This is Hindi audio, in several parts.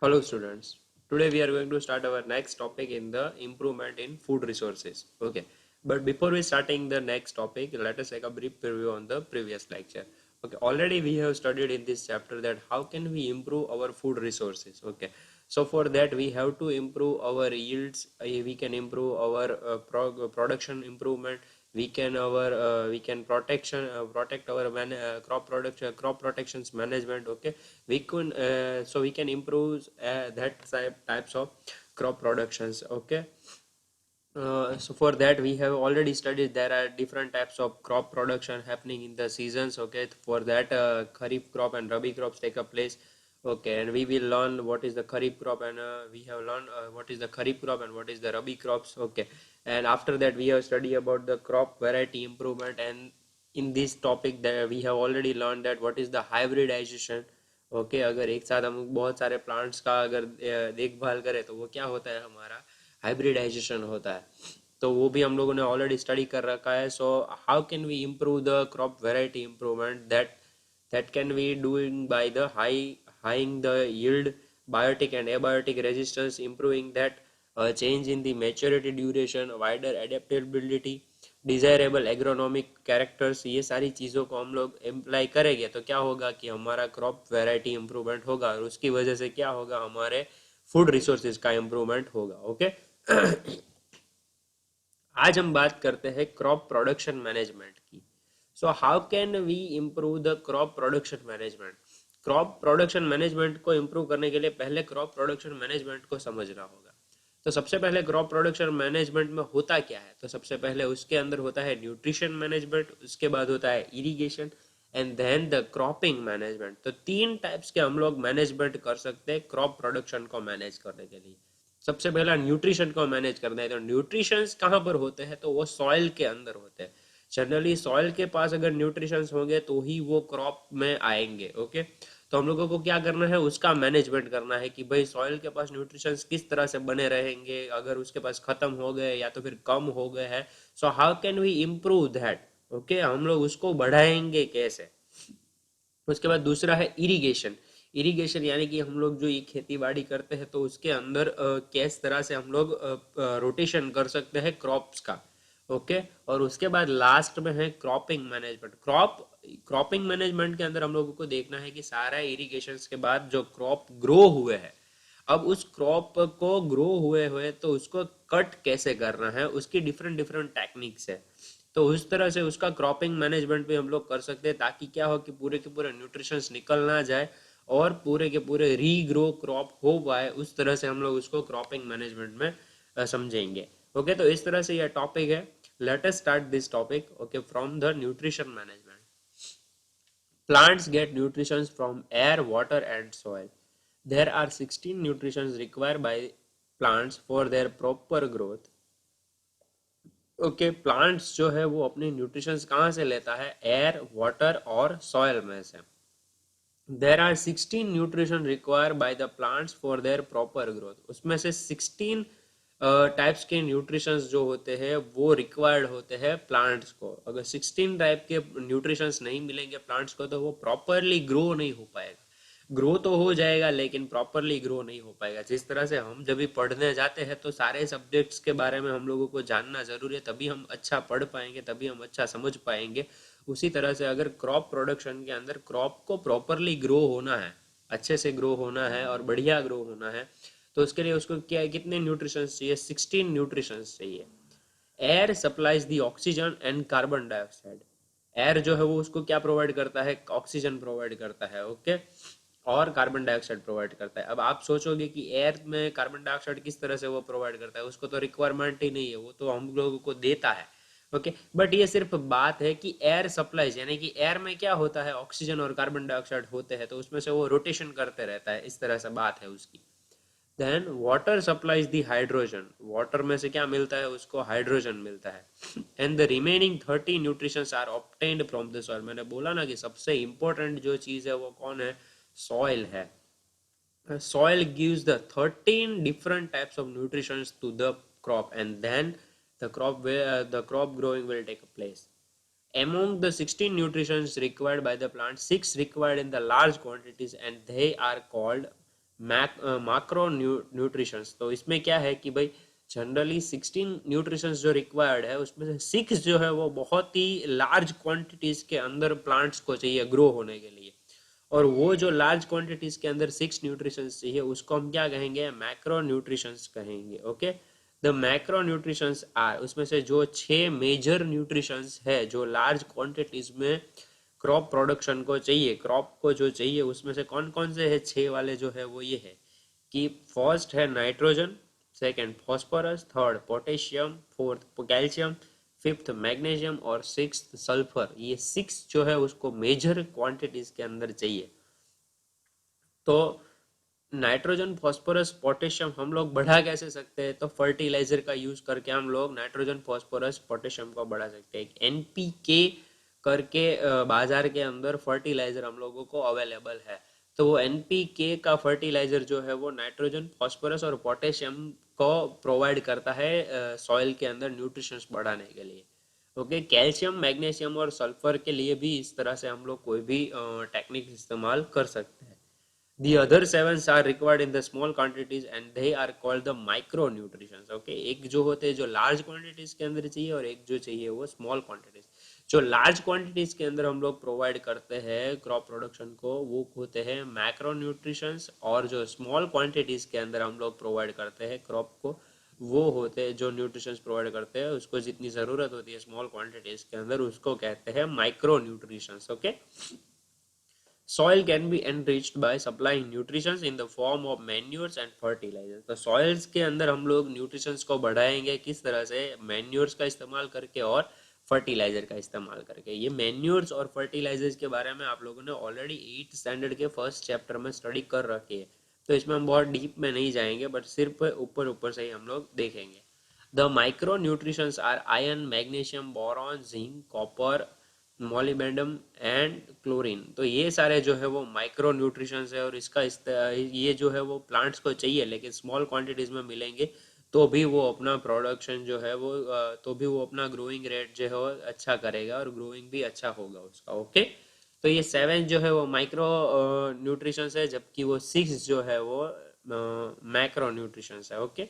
Hello students. Today we are going to start our next topic in the improvement in food resources. Okay. But before we starting the next topic, let us take a brief preview on the previous lecture. Okay. Already we have studied in this chapter that how can we improve our food resources. Okay. So for that we have to improve our yields. We can improve our production improvement. We can protect our crop protections management. Okay, we can improve that types of crop productions. Okay, so for that we have already studied there are different types of crop production happening in the seasons. Okay, for that kharif crop and rabi crops take a place. Okay, and we will learn what is the kharif crop, and we have learned what is the kharif crop and what is the rabi crops. Okay, and after that we have studied about the crop variety improvement, and in this topic that we have already learned that what is the hybridization. Okay अगर एक साथ हम बहुत सारे प्लांट्स का अगर देखभाल करें तो वो क्या होता है, हमारा हाइब्रिडाइजेशन होता है. तो वो भी हम लोगों ने ऑलरेडी स्टडी कर रखा है. So how can we improve the crop variety improvement that can be doing by the highing the yield, biotic and abiotic resistance, improving that change in the maturity duration, wider adaptability, desirable agronomic characters. ये सारी चीज़ों को हम लोग एम्प्लाई करेंगे तो क्या होगा कि हमारा क्रॉप वैरायटी इम्प्रूवमेंट होगा, और उसकी वजह से क्या होगा, हमारे फूड रिसोर्सेज का इम्प्रूवमेंट होगा. ओके. आज हम बात करते हैं क्रॉप प्रोडक्शन मैनेजमेंट की. So how can we improve the crop production management. Crop production management को इम्प्रूव करने के लिए पहले क्रॉप प्रोडक्शन मैनेजमेंट को समझना होगा. तो सबसे पहले क्रॉप प्रोडक्शन मैनेजमेंट में होता क्या है, तो सबसे पहले उसके अंदर होता है न्यूट्रिशन मैनेजमेंट, उसके बाद होता है irrigation, and then the cropping management. तो तीन टाइप्स के हम लोग मैनेजमेंट कर सकते हैं क्रॉप प्रोडक्शन को मैनेज करने के लिए. सबसे पहला न्यूट्रिशन को मैनेज करना है. तो न्यूट्रिशंस कहाँ पर होते हैं, तो वो सॉइल के अंदर होते हैं. जनरली सॉइल के पास अगर न्यूट्रिशंस होंगे तो ही वो क्रॉप में आएंगे. ओके, तो हम लोगों को क्या करना है, उसका मैनेजमेंट करना है कि भाई सॉइल के पास न्यूट्रिशंस किस तरह से बने रहेंगे, अगर उसके पास खत्म हो गए या तो फिर कम हो गए हैं. So how can we improve that. Okay, हम लोग उसको बढ़ाएंगे कैसे. उसके बाद दूसरा है इरिगेशन. इरिगेशन यानी कि हम लोग जो ये खेती बाड़ी करते हैं तो उसके अंदर किस तरह से हम लोग रोटेशन कर सकते हैं क्रॉप्स का. ओके, और उसके बाद लास्ट में है क्रॉपिंग मैनेजमेंट. क्रॉपिंग मैनेजमेंट के अंदर हम लोगों को देखना है कि सारा इरिगेशन के बाद जो क्रॉप ग्रो हुए हैं, अब उस क्रॉप को ग्रो हुए हुए तो उसको कट कैसे करना है, उसकी डिफरेंट डिफरेंट टेक्निक्स है. तो उस तरह से उसका क्रॉपिंग मैनेजमेंट भी हम लोग कर सकते हैं, ताकि क्या हो कि पूरे के पूरे न्यूट्रिशंस निकल ना जाए और पूरे के पूरे रीग्रो क्रॉप हो पाए. उस तरह से हम लोग उसको क्रॉपिंग मैनेजमेंट में समझेंगे. ओके, तो इस तरह से यह टॉपिक है. Let us start this topic. Okay, from the nutrition management. Plants get nutrition from air, water, and soil. There are 16 nutritions required by plants for their proper growth. Okay, plants जो है वो अपनी न्यूट्रिशंस कहाँ से लेता है, एयर, वाटर और सॉइल में से. There are 16 nutrition require by the plants for their proper growth. उसमें से 16 टाइप्स के न्यूट्रिशंस जो होते हैं वो रिक्वायर्ड होते हैं प्लांट्स को. अगर 16 टाइप के न्यूट्रिशंस नहीं मिलेंगे प्लांट्स को तो वो प्रॉपरली ग्रो नहीं हो पाएगा. ग्रो तो हो जाएगा लेकिन प्रॉपरली ग्रो नहीं हो पाएगा. जिस तरह से हम जब भी पढ़ने जाते हैं तो सारे सब्जेक्ट्स के बारे में हम लोगों को जानना जरूरी है, तभी हम अच्छा पढ़ पाएंगे, तभी हम अच्छा समझ पाएंगे. उसी तरह से अगर क्रॉप प्रोडक्शन के अंदर क्रॉप को प्रॉपरली ग्रो होना है, अच्छे से ग्रो होना है और बढ़िया ग्रो होना है, तो उसके लिए उसको क्या कितने न्यूट्रिशंस चाहिए, 16 न्यूट्रिशंस चाहिए. Air supplies the oxygen and carbon dioxide. Air जो है वो उसको क्या प्रोवाइड करता है, ऑक्सीजन प्रोवाइड करता है. ओके, और कार्बन डाइऑक्साइड प्रोवाइड करता है. अब आप सोचोगे कि एयर में कार्बन डाइऑक्साइड किस तरह से वो प्रोवाइड करता है, उसको तो रिक्वायरमेंट ही नहीं है, वो तो हम लोगों को देता है. ओके, बट ये सिर्फ बात है कि एयर सप्लाईज, यानी कि एयर में क्या होता है, ऑक्सीजन और कार्बन डाइऑक्साइड होते हैं तो उसमें से वो रोटेशन करते रहता है. इस तरह से बात है उसकी. Then water supplies the hydrogen. Water में से क्या मिलता है, उसको हाइड्रोजन मिलता है. And the remaining 30 nutritions are obtained from the soil. मैंने बोला ना कि सबसे इंपॉर्टेंट जो चीज है वो कौन है, सॉइल है. Soil gives the 13 different types of nutrition to the crop, and then the crop growing will take place. Among the 16 nutritions required by the plant, 6 required in the large quantities, and they are called macro nutritions. तो इसमें क्या है कि भाई जनरली 16 न्यूट्रिशंस जो रिक्वायर्ड है उसमें से 6 जो है वो बहुत ही लार्ज क्वांटिटीज के अंदर प्लांट्स को चाहिए ग्रो होने के लिए। और वो जो लार्ज क्वांटिटीज के अंदर 6 न्यूट्रिशंस चाहिए उसको हम क्या कहेंगे, मैक्रो न्यूट्रिशंस कहेंगे। Okay, the macro nutritions are, उसमें से जो 6 मेजर न्यूट्रिशंस है जो लार्ज क्वांटिटीज में क्रॉप प्रोडक्शन को चाहिए, क्रॉप को जो चाहिए, उसमें से कौन कौन से है 6 वाले जो है वो ये है कि फर्स्ट है nitrogen, second phosphorus, third potassium, fourth calcium, fifth magnesium और सिक्स्थ सल्फर। ये 6 जो है उसको मेजर क्वांटिटीज के अंदर चाहिए। तो नाइट्रोजन, फॉस्फोरस, पोटेशियम हम लोग बढ़ा कैसे सकते हैं, तो फर्टिलाइजर का यूज करके हम लोग नाइट्रोजन, फॉस्फोरस, पोटेशियम को बढ़ा सकते हैं। एनपीके करके बाजार के अंदर फर्टिलाइजर हम लोगों को अवेलेबल है। तो वो एनपीके का फर्टिलाइजर जो है वो नाइट्रोजन, फॉस्फोरस और पोटेशियम को प्रोवाइड करता है सॉइल के अंदर न्यूट्रिशंस बढ़ाने के लिए। ओके, कैल्शियम, मैग्नीशियम और सल्फर के लिए भी इस तरह से हम लोग कोई भी टेक्निक इस्तेमाल कर सकते हैं। The other sevens are required in the small quantities and they are called the micronutrients. Okay, एक जो होते हैं जो large quantities के अंदर चाहिए और एक जो चाहिए वो small quantities। जो large quantities के अंदर हम लोग provide करते हैं crop production को वो होते हैं macronutrients, और जो small quantities के अंदर हम लोग provide करते हैं crop को वो होते हैं जो न्यूट्रिशंस प्रोवाइड करते हैं उसको जितनी ज़रूरत होती है स्मॉल क्वांटिटीज के अंदर उसको कहते हैं micro nutritions. Okay, Soil can be enriched by supplying nutrients in the form of manures and fertilizers। तो सॉइल्स के अंदर हम लोग न्यूट्रिशंस को बढ़ाएंगे किस तरह से, मैन्योर्स का इस्तेमाल करके और फर्टिलाइजर का इस्तेमाल करके। ये मैन्योर्स और फर्टिलाइजर्स के बारे में आप लोगों ने ऑलरेडी 8th स्टैंडर्ड के फर्स्ट चैप्टर में स्टडी कर रखी है, तो इसमें हम बहुत डीप में नहीं जाएंगे बट सिर्फ ऊपर ऊपर से ही हम लोग देखेंगे। The micro nutrients are iron, magnesium, boron, zinc, copper, molybdenum and chlorine. तो ये सारे जो है वो माइक्रो न्यूट्रिशंस है और इसका ये जो है वो प्लांट्स को चाहिए लेकिन स्मॉल क्वांटिटीज में मिलेंगे तो भी वो अपना प्रोडक्शन जो है वो तो भी वो अपना ग्रोइंग रेट जो है वो अच्छा करेगा और ग्रोइंग भी अच्छा होगा उसका। ओके, तो ये 7 जो है वो माइक्रो न्यूट्रिशंस है जबकि वो 6 जो है वो मैक्रो न्यूट्रिशंस है। ओके,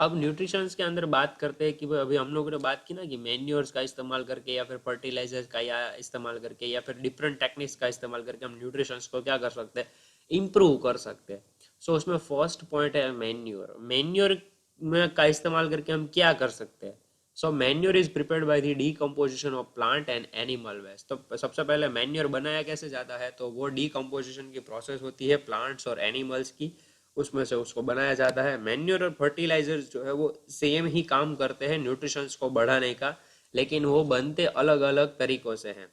अब न्यूट्रिशंस के अंदर बात करते हैं कि भाई अभी हम लोगों ने बात की ना कि मैन्योर्स का इस्तेमाल करके या फिर फर्टिलाइजर्स का या इस्तेमाल करके या फिर डिफरेंट टेक्निक्स का इस्तेमाल करके हम न्यूट्रिशंस को क्या कर सकते हैं, इम्प्रूव कर सकते हैं। सो उसमें फर्स्ट पॉइंट है मैन्योर। मैन्योर में का इस्तेमाल करके हम क्या कर सकते हैं। So manure is prepared by the decomposition of plant and animal waste. तो सबसे पहले मैन्योर बनाया कैसे जाता है, तो वो डीकम्पोजिशन की प्रोसेस होती है प्लांट्स और एनिमल्स की, उसमें से उसको बनाया जाता है। मैन्योर और फर्टिलाइजर्स जो है वो सेम ही काम करते हैं न्यूट्रिशंस को बढ़ाने का, लेकिन वो बनते अलग अलग तरीकों से हैं।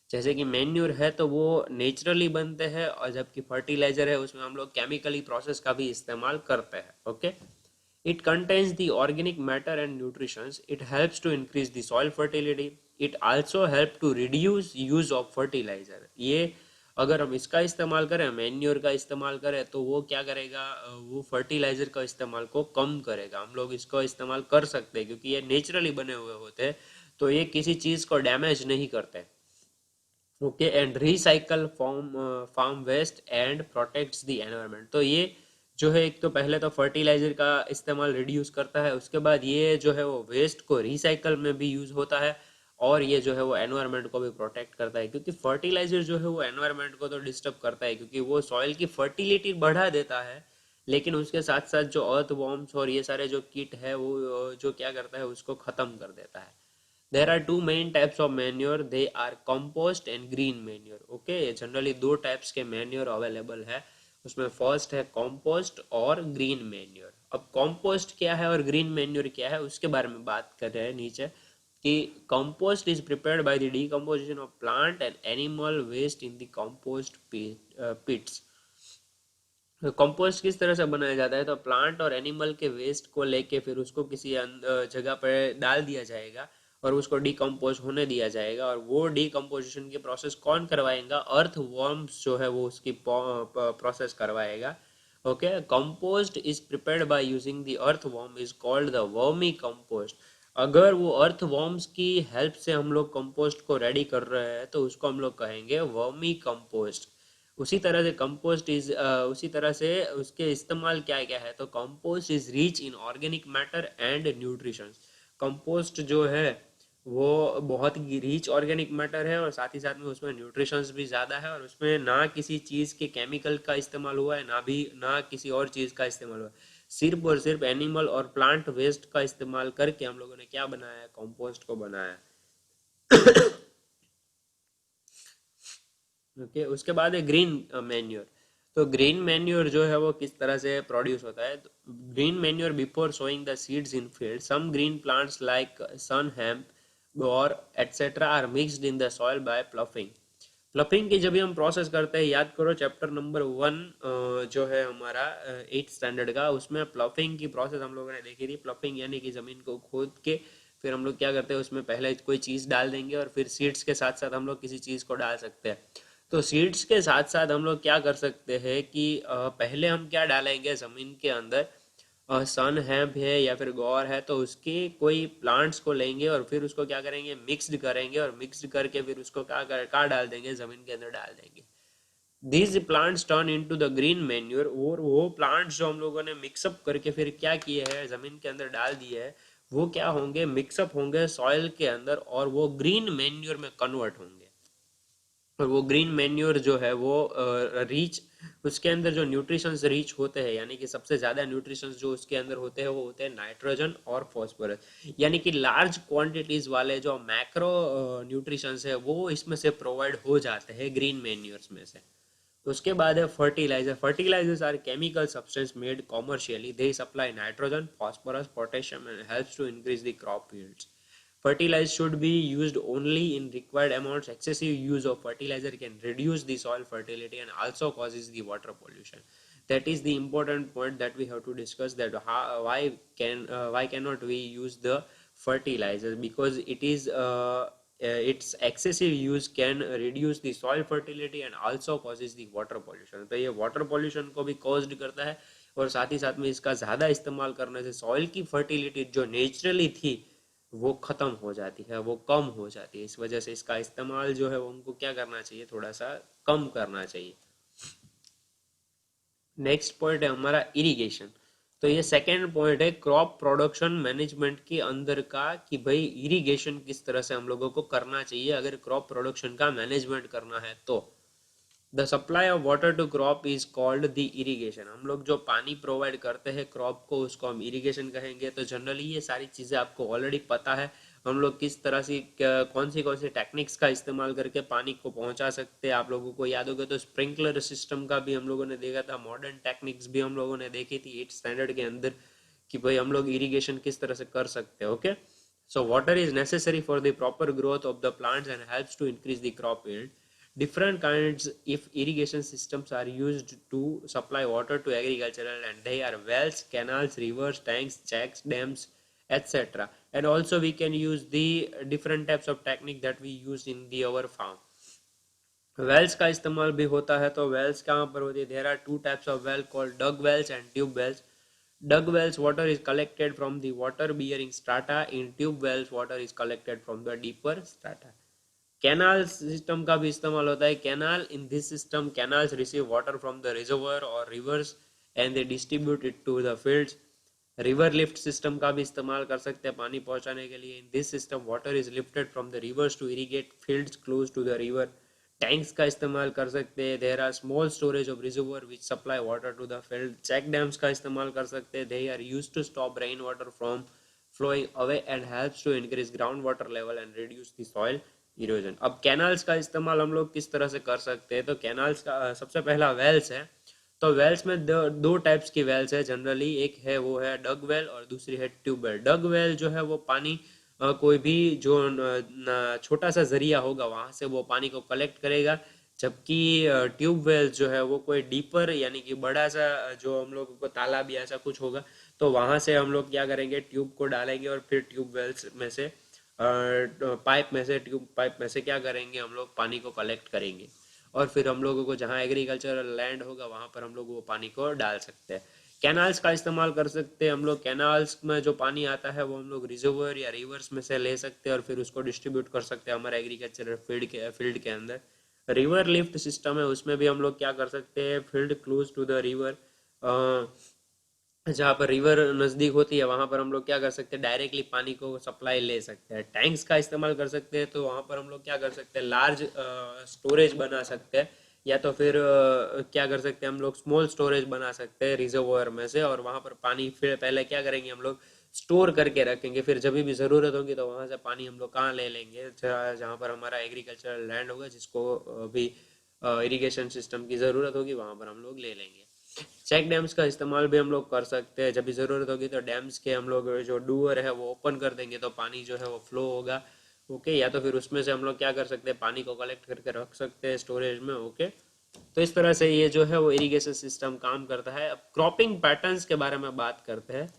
जैसे कि मैन्योर है तो वो नेचुरली बनते हैं और जबकि फर्टिलाइजर है उसमें हम लोग केमिकली प्रोसेस का भी इस्तेमाल करते हैं। Okay, it contains the organic matter and nutrients. It helps to increase the soil fertility. It also help to reduce use of fertilizer। ये अगर हम इसका इस्तेमाल करें, मैन्योर का इस्तेमाल करें, तो वो क्या करेगा, वो फर्टिलाइजर का इस्तेमाल को कम करेगा। हम लोग इसको इस्तेमाल कर सकते हैं क्योंकि ये नेचुरली बने हुए होते हैं तो ये किसी चीज़ को डैमेज नहीं करते। Okay, and recycle farm waste and protects the environment. तो ये जो है एक तो पहले तो फर्टिलाइजर का इस्तेमाल रिड्यूस करता है, उसके बाद ये जो है वो वेस्ट को रिसाइकल में भी यूज होता है और ये जो है वो एनवायरनमेंट को भी प्रोटेक्ट करता है क्योंकि फर्टिलाइजर जो है वो एनवायरनमेंट को तो डिस्टर्ब करता है क्योंकि वो सॉइल की फर्टिलिटी बढ़ा देता है, लेकिन उसके साथ साथ जो अर्थ वॉर्म्स और ये सारे जो कीट है वो जो क्या करता है उसको खत्म कर देता है। There are two main types of manure. They are compost and green manure. Okay, generally दो टाइप्स के मैन्योर अवेलेबल है। उसमें फर्स्ट है कॉम्पोस्ट और ग्रीन मैन्योर। अब कॉम्पोस्ट क्या है और ग्रीन मैन्योर क्या है उसके बारे में बात कर रहे हैं नीचे कि compost is prepared by the decomposition of plant and animal waste in the compost pits। Compost किस तरह से बनाया जाता है, तो प्लांट और एनिमल के वेस्ट को लेके फिर उसको किसी जगह पर डाल दिया जाएगा और उसको डिकम्पोज होने दिया जाएगा और वो डिकम्पोजिशन की प्रोसेस कौन करवाएगा, अर्थ वर्म्स जो है वो उसकी प्रोसेस करवाएगा। Okay, compost is prepared by using the earth worm is called the vermi compost. अगर वो अर्थ वॉर्म्स की हेल्प से हम लोग कंपोस्ट को रेडी कर रहे हैं तो उसको हम लोग कहेंगे वर्मी कंपोस्ट। उसी तरह से उसके इस्तेमाल क्या क्या है, तो compost is rich in organic matter and nutrition. Compost जो है वो बहुत ही रिच ऑर्गेनिक मैटर है और साथ ही साथ में उसमें न्यूट्रिशंस भी ज़्यादा है, और उसमें ना किसी चीज़ के केमिकल का इस्तेमाल हुआ है, ना किसी और चीज़ का इस्तेमाल हुआ है। सिर्फ और सिर्फ एनिमल और प्लांट वेस्ट का इस्तेमाल करके हम लोगों ने क्या बनाया है, कंपोस्ट को बनाया है। ओके, उसके बाद है ग्रीन मैन्योर। तो ग्रीन मैन्योर जो है वो किस तरह से प्रोड्यूस होता है, green manure before sowing the seeds in field some green plants like sun hemp और etcetera are mixed in the soil by ploughing. Ploughing की जब भी हम प्रोसेस करते हैं, याद करो चैप्टर नंबर 1 जो है हमारा 8th स्टैंडर्ड का, उसमें प्लफिंग की प्रोसेस हम लोगों ने देखी थी। प्लफिंग यानी कि जमीन को खोद के फिर हम लोग क्या करते हैं, उसमें पहले कोई चीज़ डाल देंगे और फिर सीड्स के साथ साथ हम लोग किसी चीज़ को डाल सकते हैं। तो सीड्स के साथ साथ हम लोग क्या कर सकते हैं कि पहले हम क्या डालेंगे ज़मीन के अंदर, सन है या फिर गौर है, तो उसके कोई प्लांट्स को लेंगे और फिर उसको क्या करेंगे, मिक्स्ड करेंगे, और मिक्स्ड करके फिर उसको क्या डाल देंगे, ज़मीन के अंदर डाल देंगे। These plants turn into the green manure. और वो प्लांट्स जो हम लोगों ने मिक्सअप करके फिर क्या किए हैं, ज़मीन के अंदर डाल दिए है, वो क्या होंगे, मिक्सअप होंगे सॉइल के अंदर और वो ग्रीन मैन्योर में कन्वर्ट होंगे। और वो ग्रीन मैन्योर जो है वो रीच, उसके अंदर जो न्यूट्रिशंस रीच होते हैं, यानी कि सबसे ज़्यादा न्यूट्रिशंस जो उसके अंदर होते हैं वो होते हैं नाइट्रोजन और फॉस्फोरस। यानी कि लार्ज क्वांटिटीज वाले जो मैक्रो न्यूट्रिशंस है वो इसमें से प्रोवाइड हो जाते हैं ग्रीन मैन्योर्स में से। उसके बाद है fertiliser. Fertilisers are chemical substance made commercially, they supply nitrogen, phosphorus, potassium and helps to increase the crop yields. Fertilizer should be used only in required amounts. Excessive use of fertilizer can reduce the soil fertility and also causes the water pollution. That is the important point that we have to discuss, that why cannot we use the fertilizer, because its excessive use can reduce the soil fertility and also causes the water pollution. तो ये water pollution को भी caused करता है, और साथ ही साथ में इसका ज़्यादा इस्तेमाल करने से सॉइल की फर्टिलिटी जो नेचुरली थी वो ख़त्म हो जाती है, वो कम हो जाती है। इस वजह से इसका इस्तेमाल जो है वो हमको क्या करना चाहिए, थोड़ा सा कम करना चाहिए। नेक्स्ट पॉइंट है हमारा इरिगेशन। तो ये सेकेंड पॉइंट है क्रॉप प्रोडक्शन मैनेजमेंट के अंदर का, कि भाई इरिगेशन किस तरह से हम लोगों को करना चाहिए अगर क्रॉप प्रोडक्शन का मैनेजमेंट करना है तो। The supply of water to crop is called the irrigation. हम लोग जो पानी प्रोवाइड करते हैं क्रॉप को उसको हम इरिगेशन कहेंगे। तो जनरली ये सारी चीज़ें आपको ऑलरेडी पता है, हम लोग किस तरह से कौन सी टेक्निक्स का इस्तेमाल करके पानी को पहुंचा सकते हैं। आप लोगों को याद होगा तो स्प्रिंकलर सिस्टम का भी हम लोगों ने देखा था, मॉडर्न टेक्निक्स भी हम लोगों ने देखी थी 8th स्टैंडर्ड के अंदर, कि भाई हम लोग इरिगेशन किस तरह से कर सकते हैं। Okay, so water is necessary for the proper growth of the plants and helps to increase the crop yield. Different kinds if irrigation systems are used to supply water to agricultural, and they are wells, canals, rivers, tanks, checks, dams, etc. And also we can use the different types of technique that we use in the our farm. Wells का इस्तेमाल भी होता है। तो वेल्स कहाँ पर होती है, there are two types of well called dug wells and tube wells. Dug wells water is collected from the water bearing strata. In tube wells water is collected from the deeper strata. Canal system का भी इस्तेमाल होता है। Canal, in this system canals receive water from the reservoir और rivers and they distribute it to the fields. River lift system का भी इस्तेमाल कर सकते हैं पानी पहुंचाने के लिए। In this system water is lifted from the rivers to irrigate fields close to the river. Tanks का इस्तेमाल कर सकते हैं। There are small storage of reservoir which supply water to the field. Check dams का इस्तेमाल कर सकते हैं। They are used to stop rain water from flowing away and helps to increase ground water level and reduce the soil erosion. अब कैनाल्स का इस्तेमाल हम लोग किस तरह से कर सकते हैं, तो कैनाल्स का सबसे पहला वेल्स है। तो वेल्स में दो टाइप्स की वेल्स है जनरली, एक है वो है डग वेल और दूसरी है ट्यूब वेल. डग वेल जो है वो पानी कोई भी जो छोटा सा जरिया होगा वहां से वो पानी को कलेक्ट करेगा, जबकि ट्यूब वेल जो है वो कोई डीपर यानी कि बड़ा सा जो हम लोगों को तालाब या ऐसा कुछ होगा, तो वहां से हम लोग क्या करेंगे, ट्यूब को डालेंगे और फिर ट्यूब वेल्स में से ट्यूब पाइप में से क्या करेंगे, हम लोग पानी को कलेक्ट करेंगे और फिर हम लोगों को जहाँ एग्रीकल्चरल लैंड होगा वहां पर हम लोग वो पानी को डाल सकते हैं. कैनाल्स का इस्तेमाल कर सकते हैं हम लोग। कैनाल्स में जो पानी आता है वो हम लोग रिजर्वर या रिवर्स में से ले सकते हैं और फिर उसको डिस्ट्रीब्यूट कर सकते हैं हमारे एग्रीकल्चर फील्ड के अंदर। रिवर लिफ्ट सिस्टम है, उसमें भी हम लोग क्या कर सकते हैं, field close to the river, जहाँ पर रिवर नज़दीक होती है वहां पर हम लोग क्या कर सकते हैं, डायरेक्टली पानी को सप्लाई ले सकते हैं। टैंक्स का इस्तेमाल कर सकते हैं, तो वहां पर हम लोग क्या कर सकते हैं, लार्ज स्टोरेज बना सकते हैं, या तो फिर क्या कर सकते हैं हम लोग, स्मॉल स्टोरेज बना सकते हैं रिजर्वोयर में से, और वहां पर पानी फिर पहले क्या करेंगे हम लोग, स्टोर करके रखेंगे, फिर जब भी ज़रूरत होगी तो वहां से पानी हम लोग कहाँ ले लेंगे, जहाँ पर हमारा एग्रीकल्चरल लैंड होगा जिसको भी इरिगेशन सिस्टम की ज़रूरत होगी वहां पर हम लोग ले लेंगे। चेक डैम्स का इस्तेमाल भी हम लोग कर सकते हैं, जब भी ज़रूरत होगी तो डैम्स के हम लोग जो डूअर है वो ओपन कर देंगे तो पानी जो है वो फ्लो होगा। ओके, या तो फिर उसमें से हम लोग क्या कर सकते हैं, पानी को कलेक्ट करके रख सकते हैं स्टोरेज में। ओके, तो इस तरह से ये जो है वो इरिगेशन सिस्टम काम करता है। अब क्रॉपिंग पैटर्न्स के बारे में बात करते हैं।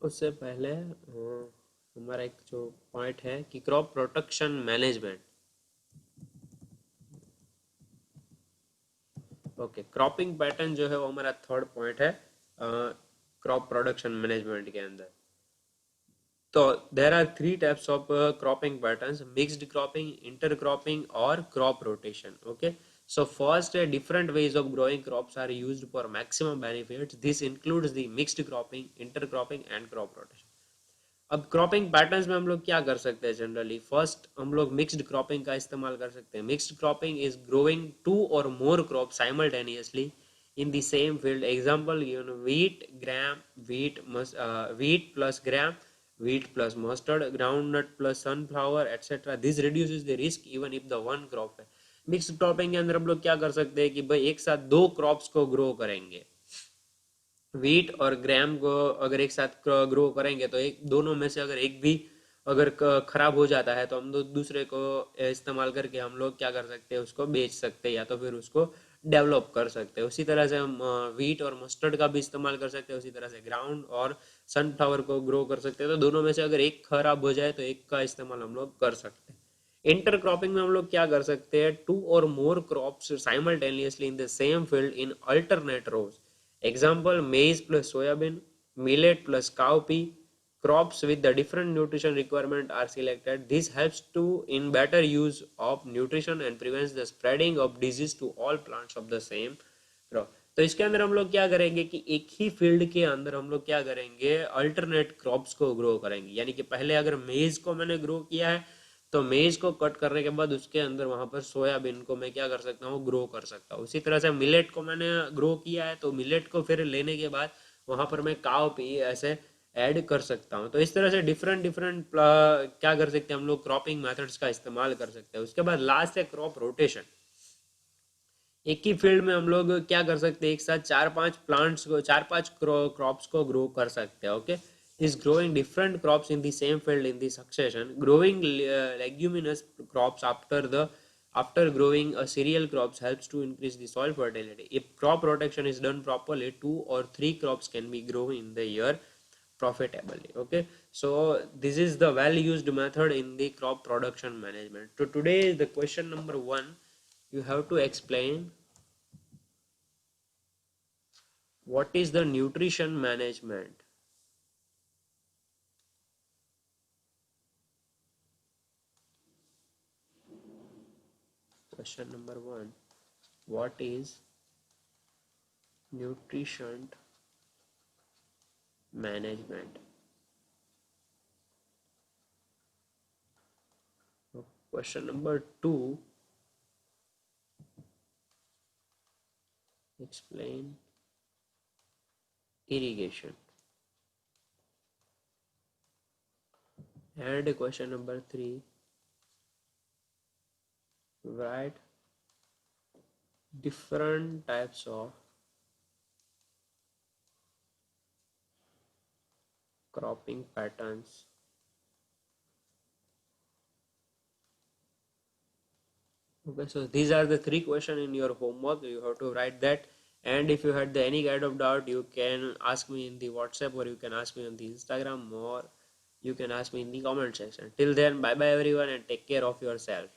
उससे पहले हमारा एक जो पॉइंट है कि crop protection management. Okay, cropping pattern जो है वो हमारा थर्ड पॉइंट है क्रॉप प्रोडक्शन मैनेजमेंट के अंदर। तो there are three types of cropping patterns: mixed cropping, intercropping और crop rotation. Okay, so first different ways of growing crops are used for maximum benefits. This includes the mixed cropping, intercropping and crop rotation. अब क्रॉपिंग पैटर्न्स में हम लोग क्या कर सकते हैं, जनरली फर्स्ट हम लोग मिक्स्ड क्रॉपिंग का इस्तेमाल कर सकते हैं। Mixed cropping is growing two और more crop simultaneously in the same field. Example wheat gram, wheat plus gram, wheat plus mustard, groundnut plus sunflower etc. This reduces the risk even if the one crop है। मिक्स्ड क्रॉपिंग के अंदर हम लोग क्या कर सकते हैं कि भाई एक साथ दो क्रॉप्स को ग्रो करेंगे। व्हीट और ग्राम को अगर एक साथ ग्रो करेंगे तो एक दोनों में से अगर एक भी अगर खराब हो जाता है तो हम दूसरे को इस्तेमाल करके हम लोग क्या कर सकते हैं, उसको बेच सकते हैं या तो फिर उसको डेवलप कर सकते हैं। उसी तरह से हम व्हीट और मस्टर्ड का भी इस्तेमाल कर सकते हैं, उसी तरह से ग्राउंड और सनफ्लावर को ग्रो कर सकते हैं। तो दोनों में से अगर एक खराब हो जाए तो एक का इस्तेमाल हम लोग कर सकते हैं। इंटरक्रॉपिंग में हम लोग क्या कर सकते हैं, टू और more crops simultaneously in the same field in alternate rows. Example: maize plus soybean, millet plus cowpea. Crops with the different nutrition requirement are selected. This helps to in better use of nutrition and prevents the spreading of disease to all plants of the same crop. तो इसके अंदर हम लोग क्या करेंगे कि एक ही फील्ड के अंदर हम लोग क्या करेंगे, अल्टरनेट क्रॉप्स को ग्रो करेंगे। यानी कि पहले अगर मेज को मैंने ग्रो किया है तो मेज को कट करने के बाद उसके अंदर वहां पर सोयाबीन को मैं क्या कर सकता हूँ, ग्रो कर सकता हूँ। उसी तरह से मिलेट को मैंने ग्रो किया है तो मिलेट को फिर लेने के बाद वहां पर मैं काव पी ऐसे ऐड कर सकता हूँ। तो इस तरह से डिफरेंट डिफरेंट क्या कर सकते हैं हम लोग, क्रॉपिंग मेथड्स का इस्तेमाल कर सकते हैं। उसके बाद लास्ट है क्रॉप रोटेशन। एक ही फील्ड में हम लोग क्या कर सकते हैं, एक साथ चार पांच प्लांट्स को, चार पांच क्रॉप्स को ग्रो कर सकते हैं। Okay, is growing different crops in the same field in the succession. Growing leguminous crops after growing a cereal crops helps to increase the soil fertility. If crop rotation is done properly, two or three crops can be grown in the year profitably. Okay, so this is the well used method in the crop production management. So today the question number 1, you have to explain what is the nutrition management. Question number 1, what is nutrition management? Question number 2, explain irrigation. And question number 3, write different types of cropping patterns. Okay, so these are the 3 questions in your homework. You have to write that. And if you had any kind of doubt, you can ask me in the WhatsApp, or you can ask me on the Instagram, or you can ask me in the comment section. Till then, bye bye everyone, and take care of yourself.